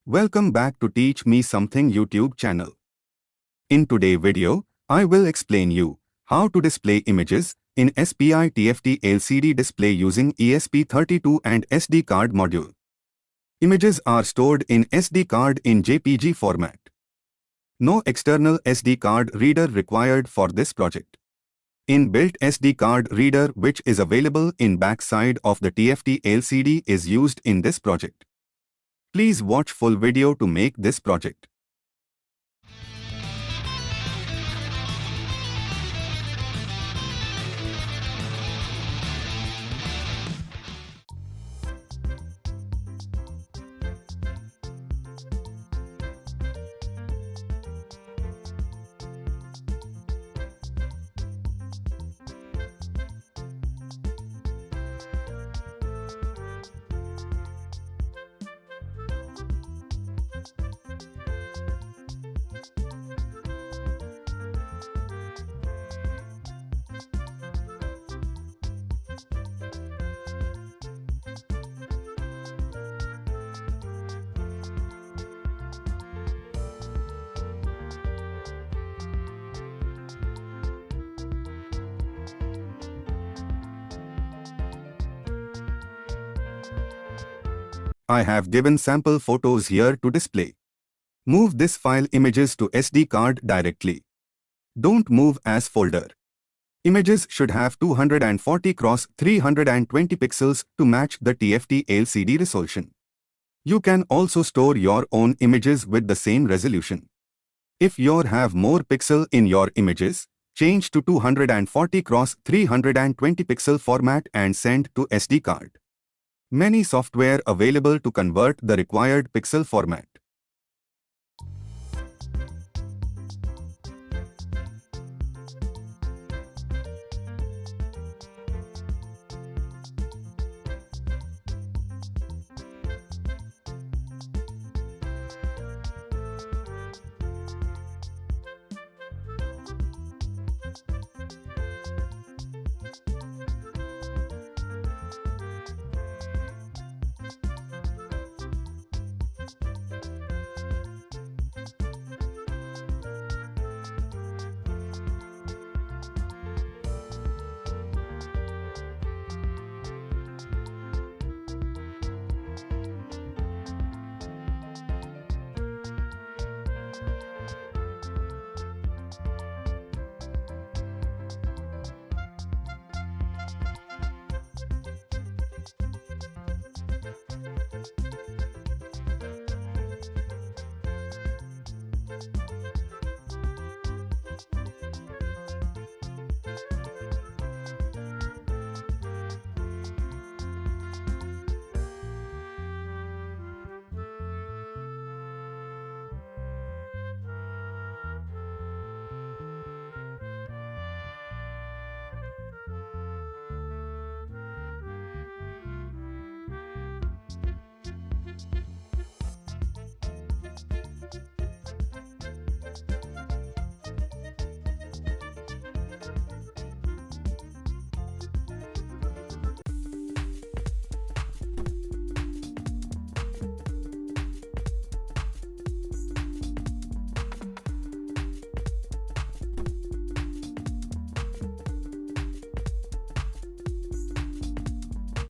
Welcome back to Teach Me Something YouTube channel. In today's video, I will explain you how to display images in SPI TFT LCD display using ESP32 and SD card module. Images are stored in SD card in JPG format. No external SD card reader required for this project. Inbuilt SD card reader which is available in back side of the TFT LCD is used in this project. Please watch full video to make this project. I have given sample photos here to display. Move this file images to SD card directly. Don't move as folder. Images should have 240 x 320 pixels to match the TFT LCD resolution. You can also store your own images with the same resolution. If you have more pixel in your images, change to 240 x 320 pixel format and send to SD card. Many software available to convert the required pixel format.